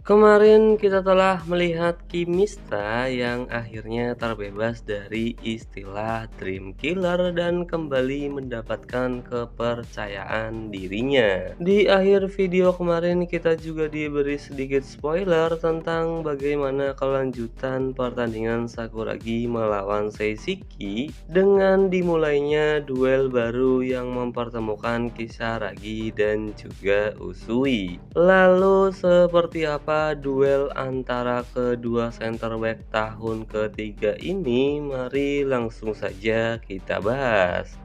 Kemarin kita telah melihat Kimista yang akhirnya terbebas dari istilah Dream Killer dan kembali mendapatkan kepercayaan dirinya. Di akhir video kemarin kita juga diberi sedikit spoiler tentang bagaimana kelanjutan pertandingan Sakuragi melawan Seishiki dengan dimulainya duel baru yang mempertemukan Kisaragi dan juga Usui. Lalu seperti apa duel antara kedua center back tahun ketiga ini? Mari langsung saja kita bahas.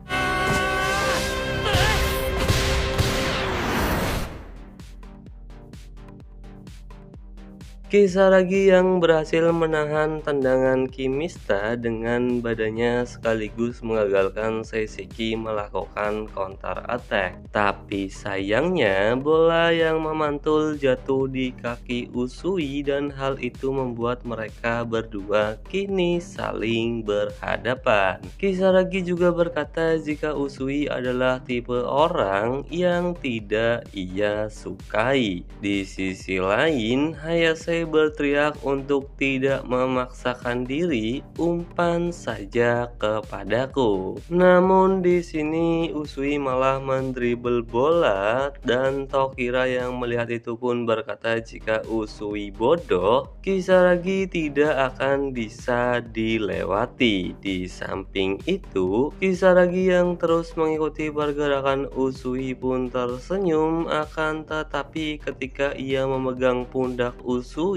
Kisaragi yang berhasil menahan tendangan Kimista dengan badannya sekaligus mengagalkan Seishiki melakukan counter attack. Tapi sayangnya bola yang memantul jatuh di kaki Usui dan hal itu membuat mereka berdua kini saling berhadapan. Kisaragi juga berkata jika Usui adalah tipe orang yang tidak ia sukai. Di sisi lain, Hayase berteriak untuk tidak memaksakan diri, umpan saja kepadaku. Namun di sini Usui malah mendribble bola dan Tokira yang melihat itu pun berkata jika Usui bodoh, Kisaragi tidak akan bisa dilewati. Di samping itu, Kisaragi yang terus mengikuti pergerakan Usui pun tersenyum, akan tetapi ketika ia memegang pundak Usui,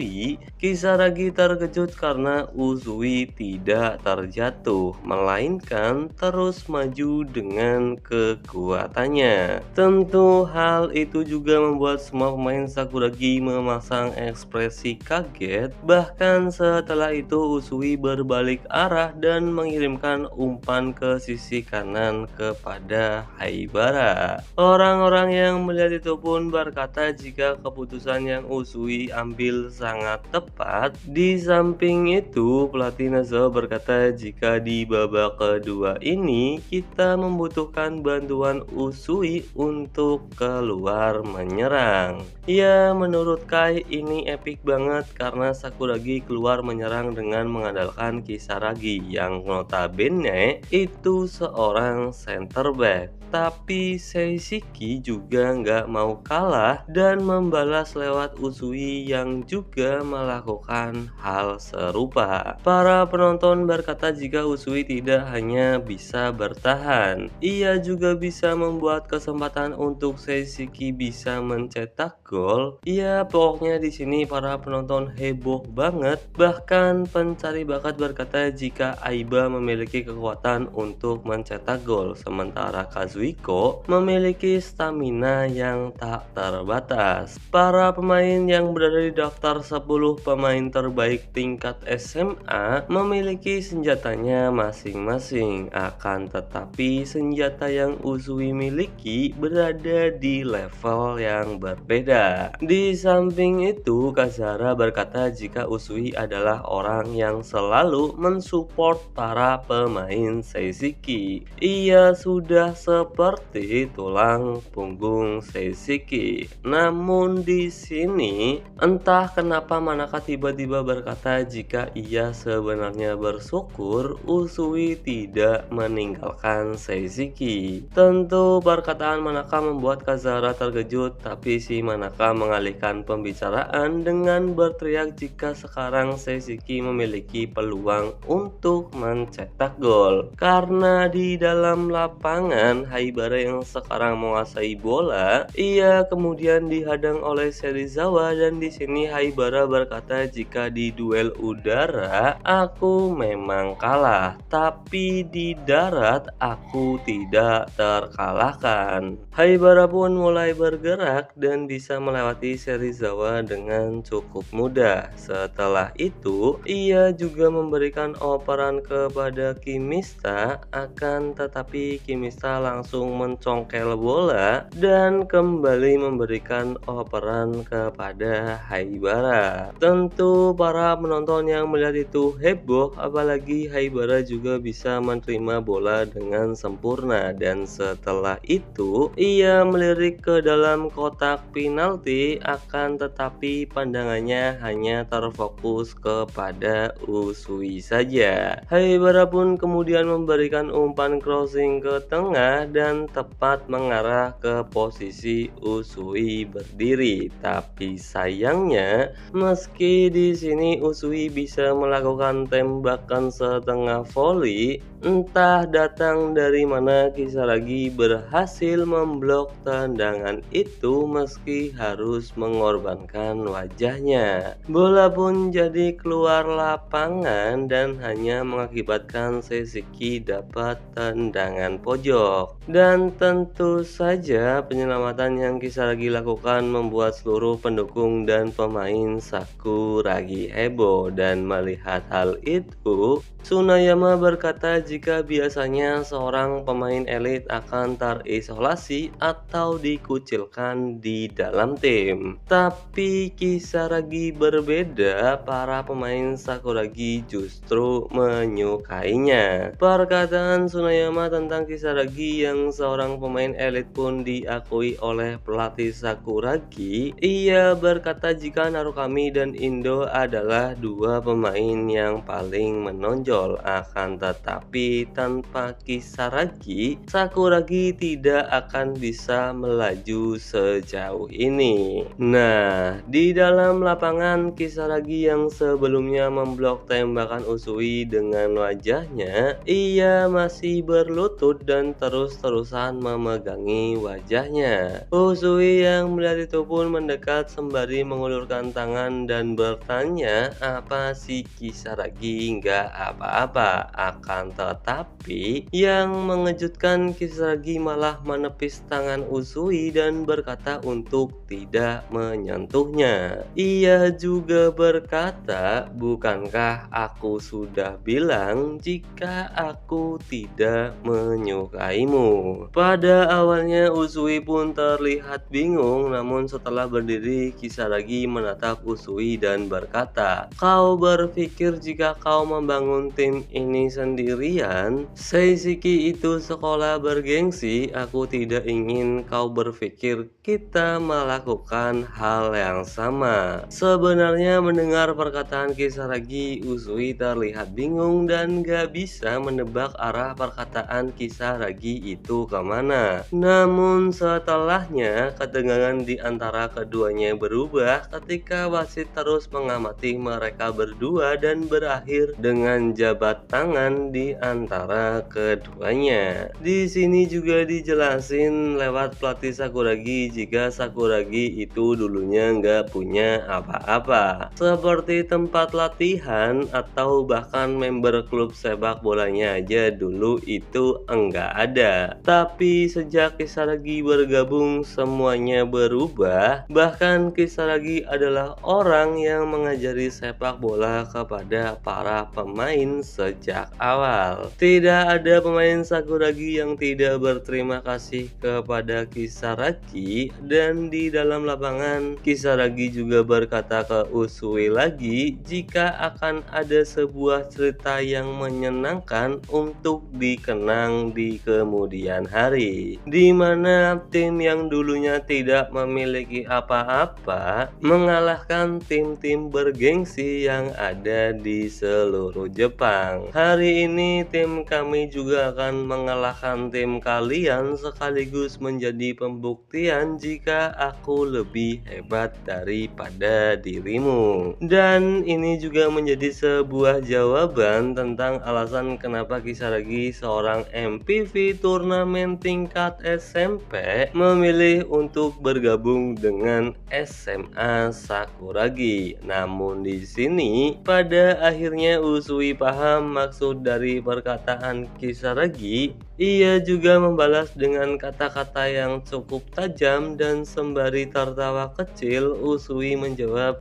Kisaragi terkejut karena Usui tidak terjatuh, melainkan terus maju dengan kekuatannya. Tentu hal itu juga membuat semua pemain Sakuragi memasang ekspresi kaget. Bahkan setelah itu Usui berbalik arah dan mengirimkan umpan ke sisi kanan kepada Haibara. Orang-orang yang melihat itu pun berkata jika keputusan yang Usui ambil sangat tepat. Di samping itu, pelatih Nazo berkata jika di babak kedua ini kita membutuhkan bantuan Usui untuk keluar menyerang. Ya, menurut Kai ini epic banget karena Sakuragi keluar menyerang dengan mengandalkan Kisaragi yang notabene itu seorang center back. Tapi Seishiki juga nggak mau kalah dan membalas lewat Usui yang juga melakukan hal serupa. Para penonton berkata jika Usui tidak hanya bisa bertahan, ia juga bisa membuat kesempatan untuk Seishiki bisa mencetak gol. Ya, pokoknya di sini para penonton heboh banget. Bahkan pencari bakat berkata jika Aiba memiliki kekuatan untuk mencetak gol, sementara Kazuhiko memiliki stamina yang tak terbatas. Para pemain yang berada di daftar 10 pemain terbaik tingkat SMA memiliki senjatanya masing-masing. Akan tetapi senjata yang Usui miliki berada di level yang berbeda. Di samping itu, Kazara berkata jika Usui adalah orang yang selalu mensupport para pemain Seishiki. Ia sudah seperti tulang punggung Seishiki. Namun di sini entah kenapa Manaka tiba-tiba berkata jika ia sebenarnya bersyukur Usui tidak meninggalkan Seishiki. Tentu perkataan Manaka membuat Kazara terkejut, tapi si Manaka mengalihkan pembicaraan dengan berteriak jika sekarang Seishiki memiliki peluang untuk mencetak gol. Karena di dalam lapangan Haibara yang sekarang menguasai bola, ia kemudian dihadang oleh Serizawa dan di sini Haibara berkata jika di duel udara aku memang kalah, tapi di darat aku tidak terkalahkan. Haibara pun mulai bergerak dan bisa melewati Serizawa dengan cukup mudah. Setelah itu, ia juga memberikan operan kepada Kimista, akan tetapi Kimista langsung mencongkel bola dan kembali memberikan operan kepada Haibara. Haibara. Tentu para penonton yang melihat itu heboh, apalagi Haibara juga bisa menerima bola dengan sempurna, dan setelah itu ia melirik ke dalam kotak penalti, akan tetapi pandangannya hanya terfokus kepada Usui saja. Haibara pun kemudian memberikan umpan crossing ke tengah dan tepat mengarah ke posisi Usui berdiri. Tapi sayangnya, meski di sini Usui bisa melakukan tembakan setengah volley, entah datang dari mana Kisaragi berhasil memblok tendangan itu meski harus mengorbankan wajahnya. Bola pun jadi keluar lapangan dan hanya mengakibatkan Seiseki dapat tendangan pojok. Dan tentu saja penyelamatan yang Kisaragi lakukan membuat seluruh pendukung dan pemain Sakuragi heboh, dan melihat hal itu Tsunayama berkata jika biasanya seorang pemain elit akan terisolasi atau dikucilkan di dalam tim, tapi Kisaragi berbeda, para pemain Sakuragi justru menyukainya. Perkataan Tsunayama tentang Kisaragi yang seorang pemain elit pun diakui oleh pelatih Sakuragi. Ia berkata jika Narukami dan Indo adalah dua pemain yang paling menonjol, akan tetapi tanpa Kisaragi, Sakuragi tidak akan bisa melaju sejauh ini. Nah, di dalam lapangan Kisaragi yang sebelumnya memblok tembakan Usui dengan wajahnya, ia masih berlutut dan terus-terusan memegangi wajahnya. Usui yang melihat itu pun mendekat sembari mengulurkan tangan dan bertanya apa si Kisaragi nggak apa-apa. Akan tetapi yang mengejutkan, Kisaragi malah menepis tangan Usui dan berkata untuk tidak menyentuhnya. Ia juga berkata, bukankah aku sudah bilang jika aku tidak menyukaimu? Pada awalnya Usui pun terlihat bingung, namun setelah berdiri Kisaragi menatap Usui dan berkata, kau berpikir jika kau membangun tim ini sendirian? Seiseki itu sekolah bergengsi, aku tidak ingin kau berpikir kita melakukan hal yang sama. Sebenarnya mendengar perkataan Kisaragi, Usui terlihat bingung dan gak bisa menebak arah perkataan Kisaragi itu kemana. Namun setelahnya ketegangan di antara keduanya berubah ketika wasit terus mengamati mereka berdua dan berakhir dengan jabat tangan di antara keduanya. Di sini juga dijelasin lewat pelatih Sakuragi jika Sakuragi itu dulunya nggak punya apa-apa, seperti tempat latihan atau bahkan member klub sepak bolanya aja dulu itu enggak ada. Tapi sejak Kisaragi bergabung semuanya berubah, bahkan Kisaragi adalah orang yang mengajari sepak bola kepada para pemain sejak awal. Tidak ada pemain Sakuragi yang tidak berterima kasih kepada Kisaragi, dan di dalam lapangan Kisaragi juga berkata ke Usui lagi jika akan ada sebuah cerita yang menyenangkan untuk dikenang di kemudian hari, di mana tim yang dulunya tidak memiliki apa-apa mengalahkan tim-tim bergengsi yang ada di seluruh Jepang. Hari ini tim kami juga akan mengalahkan tim kalian, sekaligus menjadi pembuktian jika aku lebih hebat daripada dirimu. Dan ini juga menjadi sebuah jawaban tentang alasan kenapa Kisaragi, seorang MPV turnamen tingkat SMP, memilih untuk bergabung dengan SMA Sakuragi. Namun di sini pada akhirnya Usui paham maksud dari perkataan Kisaragi. Ia juga membalas dengan kata-kata yang cukup tajam, dan sembari tertawa kecil Usui menjawab,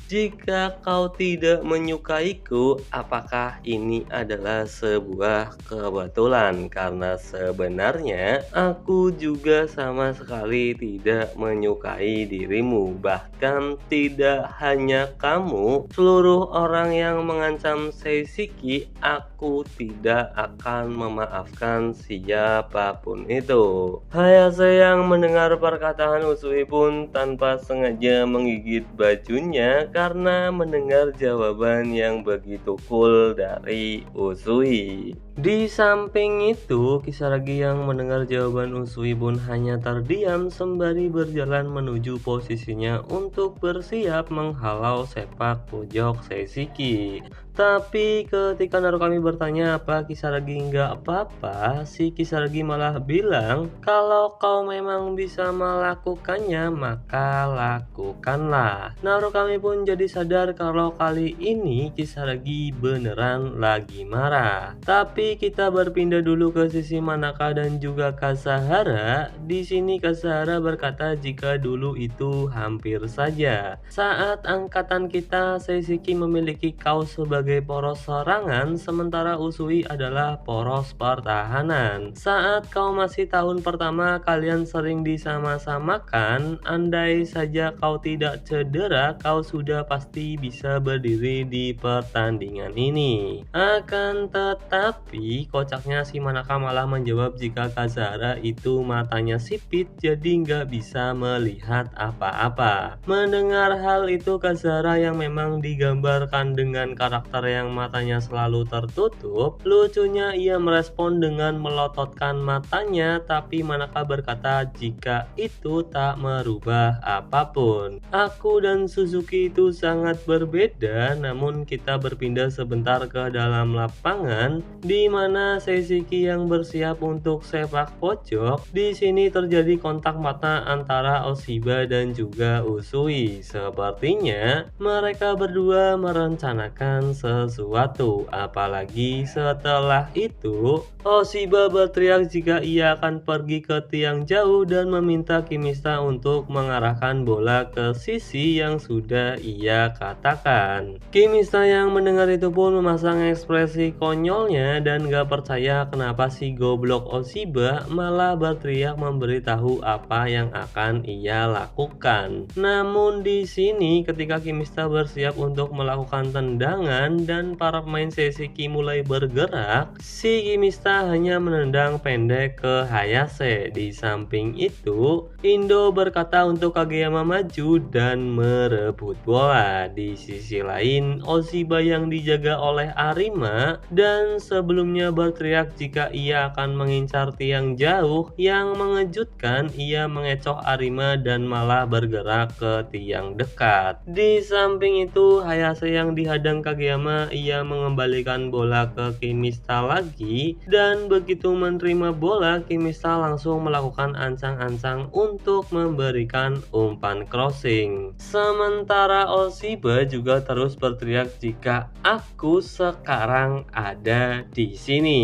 Jika kau tidak menyukaiku, apakah ini adalah sebuah kebetulan? Karena sebenarnya aku juga sama sekali tidak menyukai dirimu. Bahkan tidak hanya kamu, seluruh orang yang mengancam Seishiki, aku tidak akan memaafkan siapapun itu. Hayase yang mendengar perkataan Usui pun tanpa sengaja menggigit bajunya karena mendengar jawaban yang begitu cool dari Usui. Di samping itu, Kisaragi yang mendengar jawaban Usui pun hanya terdiam sembari berjalan menuju posisinya untuk bersiap menghalau sepak pojok Seishiki. Tapi ketika Narukami bertanya apa Kisaragi nggak apa-apa, si Kisaragi malah bilang kalau kau memang bisa melakukannya maka lakukanlah. Narukami pun jadi sadar kalau kali ini Kisaragi beneran lagi marah. Tapi kita berpindah dulu ke sisi Manaka dan juga Kasahara. Di sini Kasahara berkata jika dulu itu hampir saja saat angkatan kita Seishiki memiliki kau sebagai poros serangan, sementara Usui adalah poros pertahanan. Saat kau masih tahun pertama, kalian sering disama-samakan. Andai saja kau tidak cedera, kau sudah pasti bisa berdiri di pertandingan ini. Akan tetapi, kocaknya si Manaka malah menjawab jika Kazahara itu matanya sipit, jadi nggak bisa melihat apa-apa. Mendengar hal itu, Kazahara yang memang digambarkan dengan karakter yang matanya selalu tertutup, lucunya ia merespon dengan melototkan matanya, tapi Manaka berkata jika itu tak merubah apapun. Aku dan Suzuki itu sangat berbeda, namun kita berpindah sebentar ke dalam lapangan di mana Seishiki yang bersiap untuk sepak pojok. Di sini terjadi kontak mata antara Oshiba dan juga Usui. Sepertinya mereka berdua merencanakan sesuatu. Apalagi setelah itu, Oshiba berteriak jika ia akan pergi ke tiang jauh dan meminta Kimista untuk mengarahkan bola ke sisi yang sudah ia katakan. Kimista yang mendengar itu pun memasang ekspresi konyolnya dan gak percaya kenapa si goblok Oshiba malah berteriak memberitahu apa yang akan ia lakukan. Namun di sini ketika Kimista bersiap untuk melakukan tendangan dan para pemain Seishiki mulai bergerak, si Kimista hanya menendang pendek ke Hayase. Di samping itu, Indo berkata untuk Kageyama maju dan merebut bola. Di sisi lain, Oshiba yang dijaga oleh Arima dan sebelumnya berteriak jika ia akan mengincar tiang jauh. Yang mengejutkan, ia mengecoh Arima dan malah bergerak ke tiang dekat. Di samping itu, Hayase yang dihadang Kageyama, ia mengembalikan bola ke Kimista lagi dan begitu menerima bola, Kimista langsung melakukan ancang-ancang untuk memberikan umpan crossing. Sementara Oshiba juga terus berteriak jika aku sekarang ada di sini.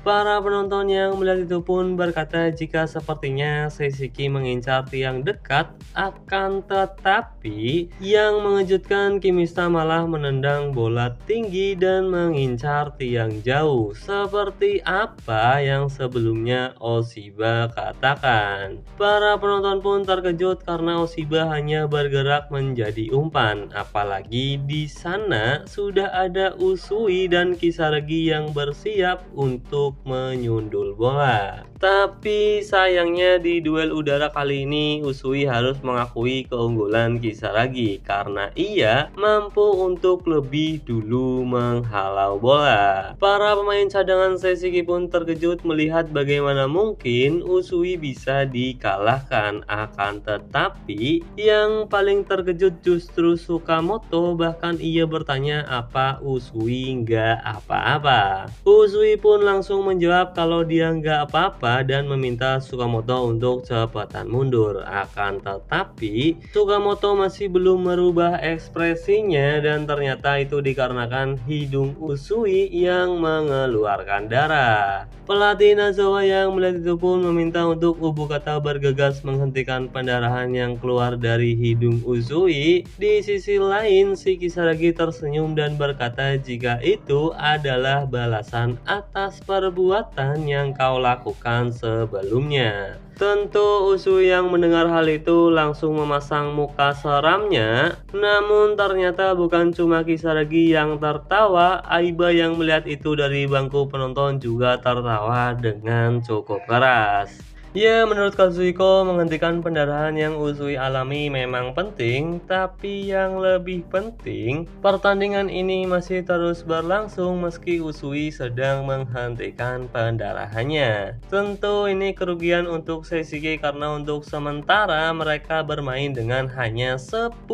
Para penonton yang melihat itu pun berkata jika sepertinya Seishiki mengincar tiang dekat, akan tetapi yang mengejutkan Kimista malah menendang bola tinggi dan mengincar tiang jauh seperti apa yang sebelumnya Oshiba katakan. Para penonton pun terkejut karena Oshiba hanya bergerak menjadi umpan, apalagi di sana sudah ada Usui dan Kisaragi yang bersiap untuk menyundul bola. Tapi sayangnya di duel udara kali ini Usui harus mengakui keunggulan Kisaragi karena ia mampu untuk lebih dulu menghalau bola. Para pemain cadangan Seishiki pun terkejut melihat bagaimana mungkin Usui bisa dikalahkan. Akan tetapi yang paling terkejut justru Sukamoto, bahkan ia bertanya apa Usui nggak apa-apa. Usui pun langsung menjawab kalau dia nggak apa-apa dan meminta Sukamoto untuk cepatan mundur. Akan tetapi Sukamoto masih belum merubah ekspresinya dan ternyata itu dikarenakan menekan hidung Usui yang mengeluarkan darah. Pelatih Nazowa yang melihat itu pun meminta untuk Ubukata bergegas menghentikan pendarahan yang keluar dari hidung Usui. Di sisi lain, si Kisaragi tersenyum dan berkata jika itu adalah balasan atas perbuatan yang kau lakukan sebelumnya. Tentu Usui yang mendengar hal itu langsung memasang muka seramnya. Namun ternyata bukan cuma Kisaragi yang tertawa, Aiba yang melihat itu dari bangku penonton juga tertawa dengan cukup keras. Ya, menurut Kazuhiko, menghentikan pendarahan yang Usui alami memang penting, tapi yang lebih penting, pertandingan ini masih terus berlangsung meski Usui sedang menghentikan pendarahannya. Tentu ini kerugian untuk Seishiki karena untuk sementara mereka bermain dengan hanya 10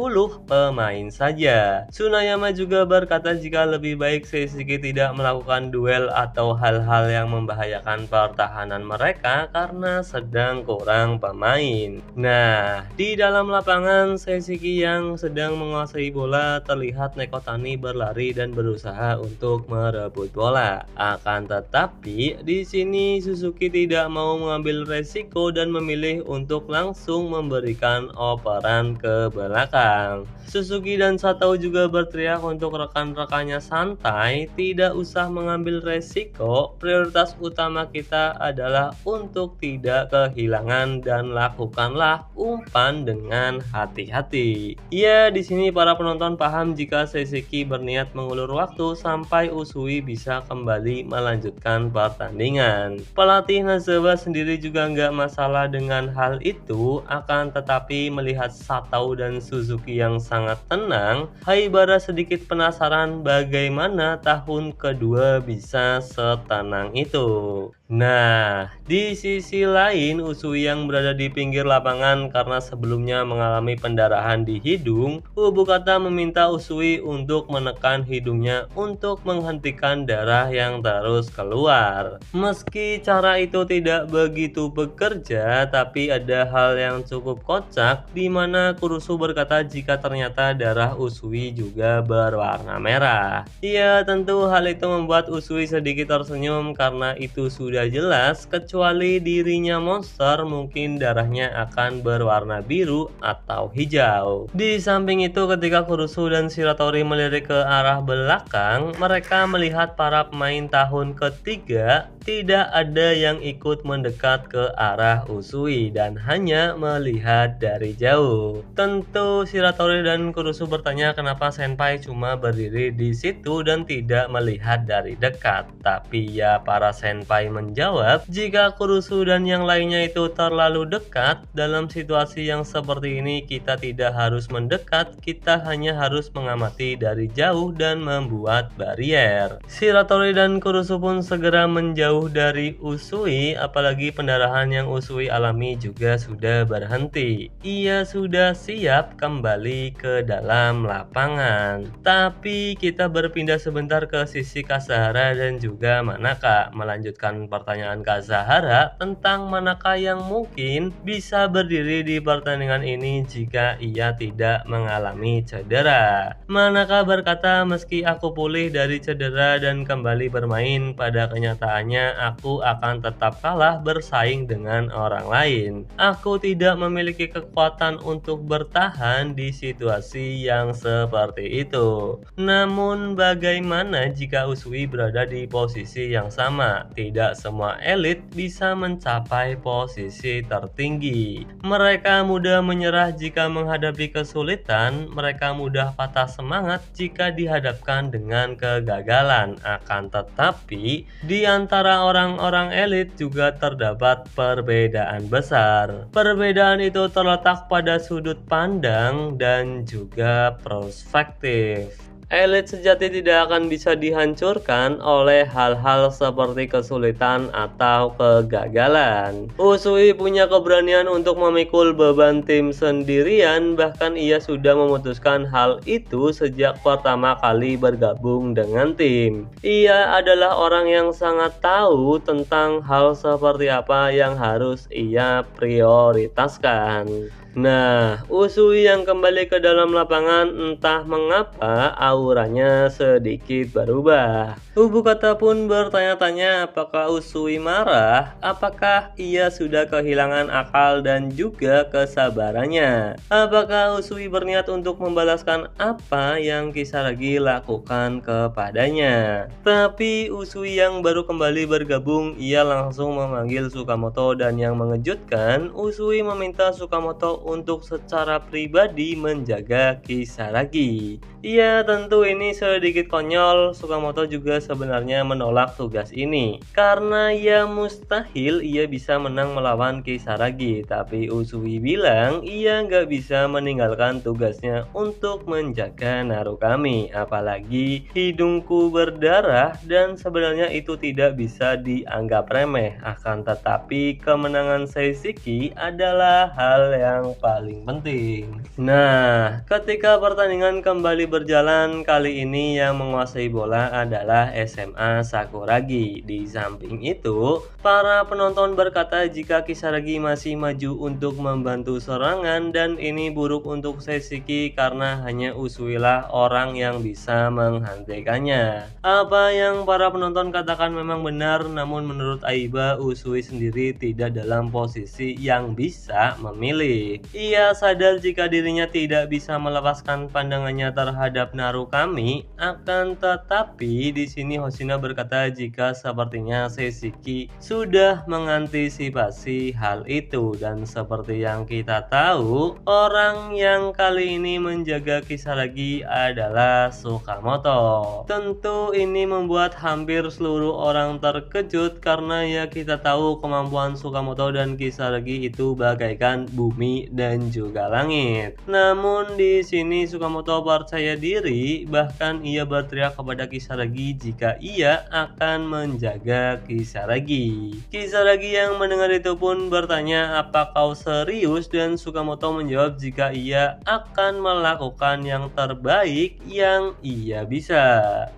pemain saja. Tsunayama juga berkata jika lebih baik Seishiki tidak melakukan duel atau hal-hal yang membahayakan pertahanan mereka karena sedang kurang pemain. Nah, di dalam lapangan Seishiki yang sedang menguasai bola terlihat Nekotani berlari dan berusaha untuk merebut bola. Akan tetapi di sini Suzuki tidak mau mengambil resiko dan memilih untuk langsung memberikan operan ke belakang. Suzuki dan Sato juga berteriak untuk rekan-rekannya santai, tidak usah mengambil resiko. Prioritas utama kita adalah untuk tidak kehilangan dan lakukanlah umpan dengan hati-hati. Ya, di sini para penonton paham jika Seishiki berniat mengulur waktu sampai Usui bisa kembali melanjutkan pertandingan. Pelatih Nazowa sendiri juga nggak masalah dengan hal itu, akan tetapi melihat Sato dan Suzuki yang sangat tenang, Haibara sedikit penasaran bagaimana tahun kedua bisa setenang itu. Nah, di sisi lain Usui yang berada di pinggir lapangan karena sebelumnya mengalami pendarahan di hidung, Ubukata meminta Usui untuk menekan hidungnya untuk menghentikan darah yang terus keluar. Meski cara itu tidak begitu bekerja, tapi ada hal yang cukup kocak di mana Kurusu berkata jika ternyata darah Usui juga berwarna merah. Ya, tentu hal itu membuat Usui sedikit tersenyum karena itu sudah jelas, kecuali dirinya monster mungkin darahnya akan berwarna biru atau hijau. Di samping itu ketika Kurusu dan Shiratori melirik ke arah belakang, mereka melihat para pemain tahun ketiga tidak ada yang ikut mendekat ke arah Usui dan hanya melihat dari jauh. Tentu Shiratori dan Kurusu bertanya kenapa Senpai cuma berdiri di situ dan tidak melihat dari dekat. Tapi ya para Senpai menjawab jika Kurusu dan yang lainnya itu terlalu dekat, dalam situasi yang seperti ini kita tidak harus mendekat, kita hanya harus mengamati dari jauh dan membuat barier. Shiratori dan Kurusu pun segera menjauh dari Usui, apalagi pendarahan yang Usui alami juga sudah berhenti. Ia sudah siap kembali ke dalam lapangan. Tapi kita berpindah sebentar ke sisi Kasahara dan juga Manaka, melanjutkan pertanyaan Kasahara tentang Manaka yang mungkin bisa berdiri di pertandingan ini jika ia tidak mengalami cedera. Manaka berkata, meski aku pulih dari cedera dan kembali bermain, pada kenyataannya aku akan tetap kalah bersaing dengan orang lain. Aku tidak memiliki kekuatan untuk bertahan di situasi yang seperti itu. Namun bagaimana jika Usui berada di posisi yang sama? Tidak semua elit bisa mencapai posisi tertinggi. Mereka mudah menyerah jika menghadapi kesulitan, mereka mudah patah semangat jika dihadapkan dengan kegagalan. Akan tetapi, di antara orang-orang elit juga terdapat perbedaan besar. Perbedaan itu terletak pada sudut pandang dan juga perspektif. Elit sejati tidak akan bisa dihancurkan oleh hal-hal seperti kesulitan atau kegagalan. Usui punya keberanian untuk memikul beban tim sendirian, bahkan ia sudah memutuskan hal itu sejak pertama kali bergabung dengan tim. Ia adalah orang yang sangat tahu tentang hal seperti apa yang harus ia prioritaskan. Nah, Usui yang kembali ke dalam lapangan entah mengapa auranya sedikit berubah. Kata pun bertanya-tanya apakah Usui marah, apakah ia sudah kehilangan akal dan juga kesabarannya. Apakah Usui berniat untuk membalaskan apa yang Kisaragi lakukan kepadanya. Tapi Usui yang baru kembali bergabung, ia langsung memanggil Sukamoto dan yang mengejutkan, Usui meminta Sukamoto untuk secara pribadi menjaga Kisaragi. Ya tentu ini sedikit konyol, Sukamoto juga sebenarnya menolak tugas ini karena ya mustahil ia bisa menang melawan Kisaragi. Tapi Usui bilang ia nggak bisa meninggalkan tugasnya untuk menjaga Narukami, apalagi hidungku berdarah dan sebenarnya itu tidak bisa dianggap remeh. Akan tetapi kemenangan Seishiki adalah hal yang paling penting. Nah, ketika pertandingan kembali berjalan, kali ini yang menguasai bola adalah SMA Sakuragi. Di samping itu, para penonton berkata jika Kisaragi masih maju untuk membantu serangan dan ini buruk untuk Seishiki karena hanya Usui lah orang yang bisa menghentikannya. Apa yang para penonton katakan memang benar, namun menurut Aiba, Usui sendiri tidak dalam posisi yang bisa memilih. Ia sadar jika dirinya tidak bisa melepaskan pandangannya terhadap Narukami, akan tetapi di sini Hoshino berkata jika sepertinya Seishiki sudah mengantisipasi hal itu dan seperti yang kita tahu, orang yang kali ini menjaga Kisaragi adalah Sukamoto. Tentu ini membuat hampir seluruh orang terkejut karena ya kita tahu kemampuan Sukamoto dan Kisaragi itu bagaikan bumi dan juga langit. Namun di sini Sukamoto percaya diri, bahkan ia berteriak kepada Kisaragi jika ia akan menjaga Kisaragi. Kisaragi yang mendengar itu pun bertanya, "Apa kau serius?" Dan Sukamoto menjawab jika ia akan melakukan yang terbaik yang ia bisa.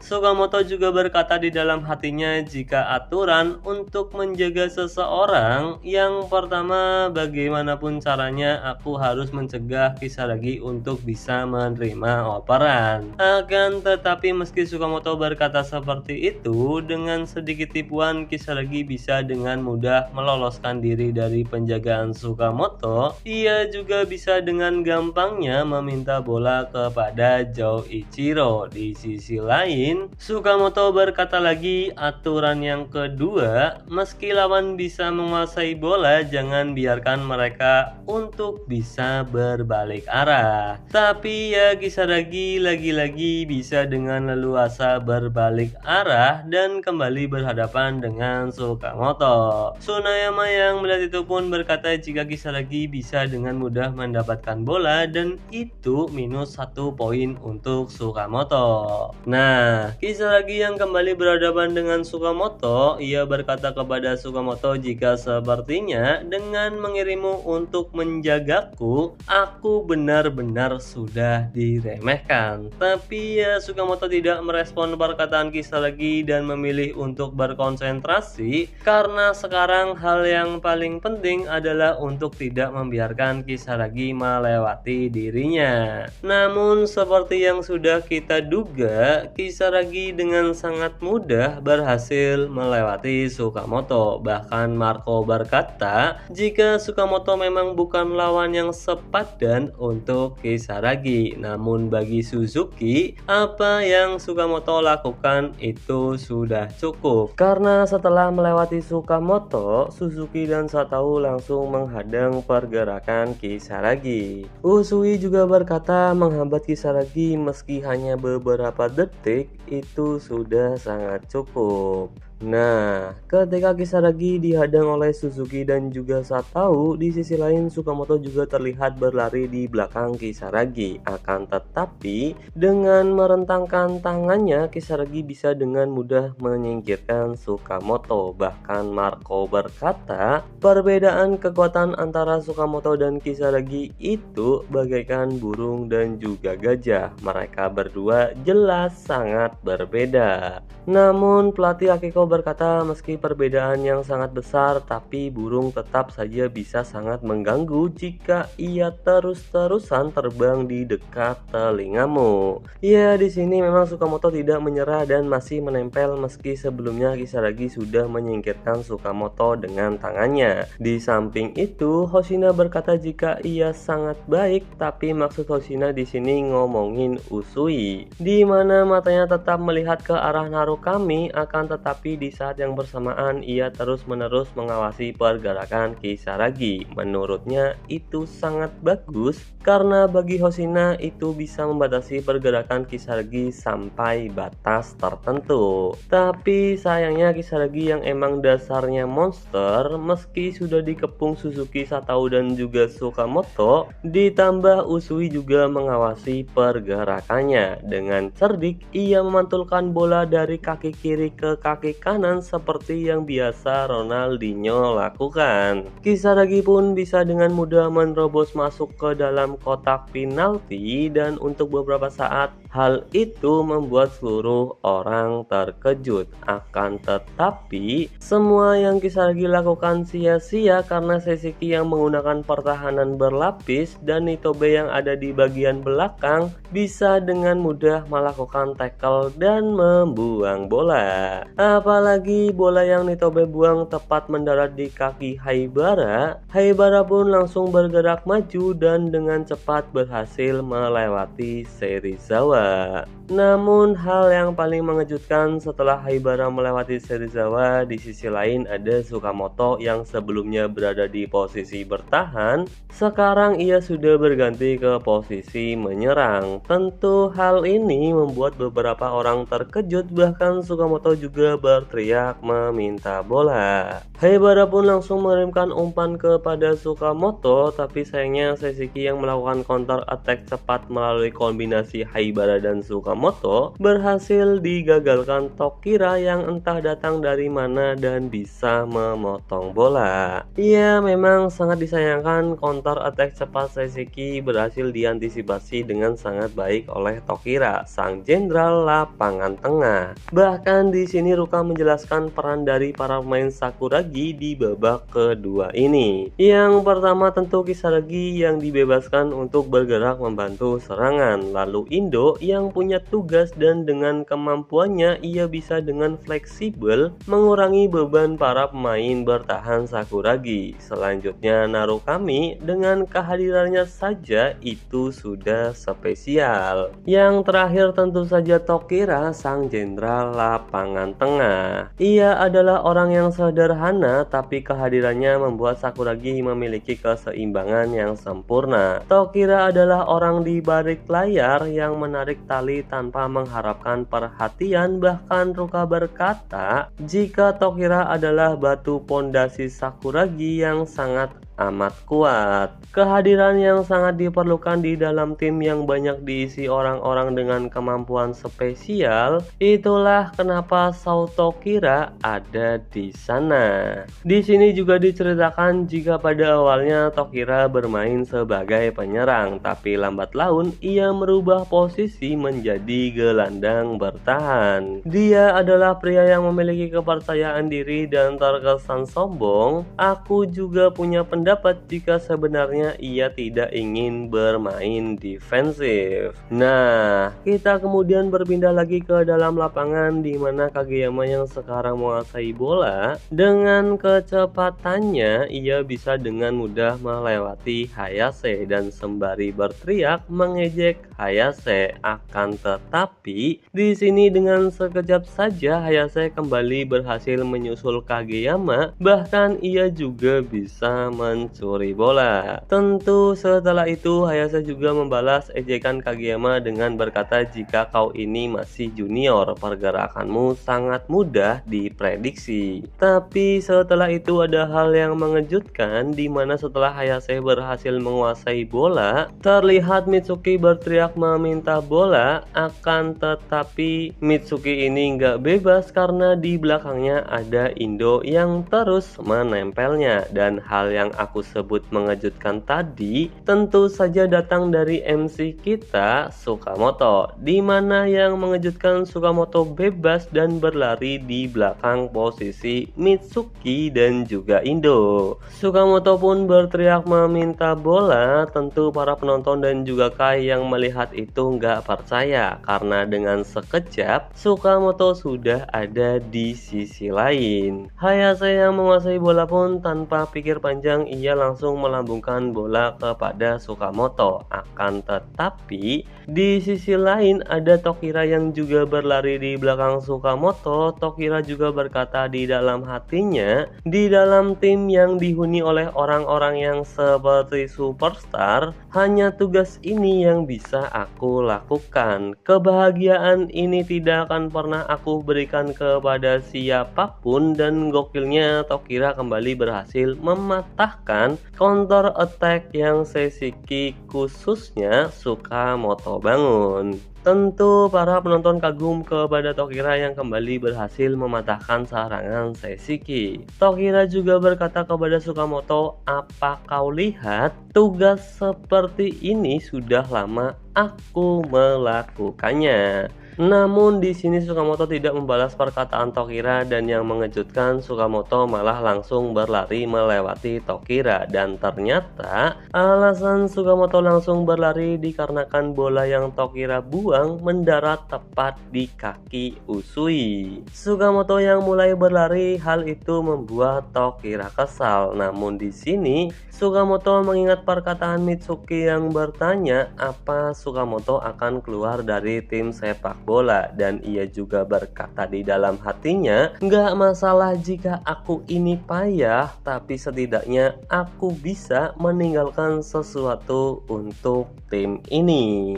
Sukamoto juga berkata di dalam hatinya jika aturan untuk menjaga seseorang, yang pertama bagaimanapun caranya aku harus mencegah Kisaragi untuk bisa menerima operan. Akan tetapi meski Sukamoto berkata seperti itu, dengan sedikit tipuan Kisaragi bisa dengan mudah meloloskan diri dari penjagaan Sukamoto. Ia juga bisa dengan gampangnya meminta bola kepada Joichiro. Di sisi lain, Sukamoto berkata lagi aturan yang kedua, meski lawan bisa menguasai bola, jangan biarkan mereka untuk bisa berbalik arah. Tapi ya Kisaragi lagi-lagi bisa dengan leluasa berbalik arah dan kembali berhadapan dengan Sukamoto. Tsunayama yang melihat itu pun berkata jika Kisaragi bisa dengan mudah mendapatkan bola dan itu minus 1 poin untuk Sukamoto. Nah, Kisaragi yang kembali berhadapan dengan Sukamoto, ia berkata kepada Sukamoto jika sepertinya dengan mengirimmu untuk menjagaku, aku benar-benar sudah diremehkan. Tapi ya Sukamoto tidak merespon perkataan Kisaragi dan memilih untuk berkonsentrasi karena sekarang hal yang paling penting adalah untuk tidak membiarkan Kisaragi melewati dirinya. Namun seperti yang sudah kita duga, Kisaragi dengan sangat mudah berhasil melewati Sukamoto. Bahkan Marco berkata jika Sukamoto memang bukan lawan yang sepadan untuk Kisaragi. Namun bagi Suzuki, apa yang Sukamoto lakukan itu sudah cukup. Karena setelah melewati Sukamoto, Suzuki dan Satao langsung menghadang pergerakan Kisaragi. Usui juga berkata menghambat Kisaragi meski hanya beberapa detik itu sudah sangat cukup. Nah, ketika Kisaragi dihadang oleh Suzuki dan juga Satao, di sisi lain Sukamoto juga terlihat berlari di belakang Kisaragi. Akan tetapi, dengan merentangkan tangannya, Kisaragi bisa dengan mudah menyingkirkan Sukamoto. Bahkan Marco berkata, perbedaan kekuatan antara Sukamoto dan Kisaragi itu bagaikan burung dan juga gajah. Mereka berdua jelas sangat berbeda. Namun pelatih Akiko berkata meski perbedaan yang sangat besar, tapi burung tetap saja bisa sangat mengganggu jika ia terus-terusan terbang di dekat telingamu. Ya, di sini memang Sukamoto tidak menyerah dan masih menempel meski sebelumnya Kisaragi sudah menyingkirkan Sukamoto dengan tangannya. Di samping itu, Hoshina berkata jika ia sangat baik, tapi maksud Hoshina di sini ngomongin Usui, di mana matanya tetap melihat ke arah Narukami, akan tetapi di saat yang bersamaan ia terus-menerus mengawasi pergerakan Kisaragi. Menurutnya itu sangat bagus karena bagi Hoshina itu bisa membatasi pergerakan Kisaragi sampai batas tertentu. Tapi sayangnya Kisaragi yang emang dasarnya monster, meski sudah dikepung Suzuki Satao dan juga Sukamoto, ditambah Usui juga mengawasi pergerakannya. Dengan cerdik ia memantulkan bola dari kaki kiri ke kaki kanan seperti yang biasa Ronaldinho lakukan. Kisaragi pun bisa dengan mudah menerobos masuk ke dalam kotak penalti dan untuk beberapa saat hal itu membuat seluruh orang terkejut. Akan tetapi semua yang Kisaragi lakukan sia-sia karena Seseki yang menggunakan pertahanan berlapis dan Nitobe yang ada di bagian belakang bisa dengan mudah melakukan tackle dan membuang bola. Apalagi bola yang Nitobe buang tepat mendarat di kaki Haibara. Haibara pun langsung bergerak maju dan dengan cepat berhasil melewati Serizawa. Namun hal yang paling mengejutkan setelah Haibara melewati Serizawa, di sisi lain ada Sukamoto yang sebelumnya berada di posisi bertahan, sekarang ia sudah berganti ke posisi menyerang. Tentu hal ini membuat beberapa orang terkejut, bahkan Sukamoto juga berteriak meminta bola. Haibara pun langsung mengirimkan umpan kepada Sukamoto, tapi sayangnya Seseki yang melakukan counter attack cepat melalui kombinasi Haibara dan Sukamoto berhasil digagalkan Tokira yang entah datang dari mana dan bisa memotong bola. Iya, memang sangat disayangkan counter attack cepat Seseki berhasil diantisipasi dengan sangat baik oleh Tokira, sang jenderal lapangan tengah. Bahkan di sini Ruka menjelaskan peran dari para pemain Sakuragi di babak kedua ini. Yang pertama tentu Kisaragi yang dibebaskan untuk bergerak membantu serangan, lalu Indo yang punya tugas dan dengan kemampuannya ia bisa dengan fleksibel mengurangi beban para pemain bertahan Sakuragi. Selanjutnya Narukami dengan kehadirannya saja itu sudah spesial. Yang terakhir tentu saja Tokira, sang jenderal lapangan tengah. Ia adalah orang yang sederhana tapi kehadirannya membuat Sakuragi memiliki keseimbangan yang sempurna. Tokira adalah orang di balik layar yang menarik tali tanpa mengharapkan perhatian. Bahkan Ruka berkata jika Tokira adalah batu pondasi Sakuragi yang sangat amat kuat. Kehadiran yang sangat diperlukan di dalam tim yang banyak diisi orang-orang dengan kemampuan spesial. Itulah kenapa Sao Kira ada di sana. Di sini juga diceritakan jika pada awalnya Tokira bermain sebagai penyerang, tapi lambat laun ia merubah posisi menjadi gelandang bertahan. Dia adalah pria yang memiliki kepercayaan diri dan terkesan sombong. Aku juga punya pendapat jika sebenarnya ia tidak ingin bermain defensif. Nah, kita kemudian berpindah lagi ke dalam lapangan di mana Kageyama yang sekarang menguasai bola. Dengan kecepatannya, ia bisa dengan mudah melewati Hayase dan sembari berteriak mengejek Hayase. Akan tetapi, di sini dengan sekejap saja Hayase kembali berhasil menyusul Kageyama, bahkan ia juga bisa mencuri bola. Tentu setelah itu Hayase juga membalas ejekan Kageyama dengan berkata jika kau ini masih junior, pergerakanmu sangat mudah diprediksi. Tapi setelah itu ada hal yang mengejutkan di mana setelah Hayase berhasil menguasai bola, terlihat Mitsuki berteriak meminta bola. Akan tetapi Mitsuki ini nggak bebas karena di belakangnya ada Indo yang terus menempelnya. Dan hal yang aku sebut mengejutkan tadi tentu saja datang dari MC kita, Sukamoto, di mana yang mengejutkan Sukamoto bebas dan berlari di belakang posisi Mitsuki dan juga Indo. Sukamoto pun berteriak meminta bola. Tentu para penonton dan juga Kai yang melihat itu nggak percaya karena dengan sekejap Sukamoto sudah ada di sisi lain. Hayase yang menguasai bola pun tanpa pikir panjang ia langsung melambungkan bola kepada Sukamoto. Akan tetapi di sisi lain ada Tokira yang juga berlari di belakang Sukamoto. Tokira juga berkata di dalam hatinya, di dalam tim yang dihuni oleh orang-orang yang seperti superstar, hanya tugas ini yang bisa aku lakukan. Kebahagiaan ini tidak akan pernah aku berikan kepada siapapun. Dan gokilnya Tokira kembali berhasil mematahkan counter attack yang Seishiki khususnya Sukamoto bangun. Tentu para penonton kagum kepada Tokira yang kembali berhasil mematahkan serangan Seishiki. Tokira juga berkata kepada Sukamoto, "Apa kau lihat? Tugas seperti ini sudah lama aku melakukannya." Namun di sini Sukamoto tidak membalas perkataan Tokira dan yang mengejutkan Sukamoto malah langsung berlari melewati Tokira dan ternyata alasan Sukamoto langsung berlari dikarenakan bola yang Tokira buang mendarat tepat di kaki Usui. Sukamoto yang mulai berlari, hal itu membuat Tokira kesal. Namun di sini Sukamoto mengingat perkataan Mitsuki yang bertanya apa Sukamoto akan keluar dari tim sepak bola dan ia juga berkata di dalam hatinya, "Nggak masalah jika aku ini payah, tapi setidaknya aku bisa meninggalkan sesuatu untuk tim ini."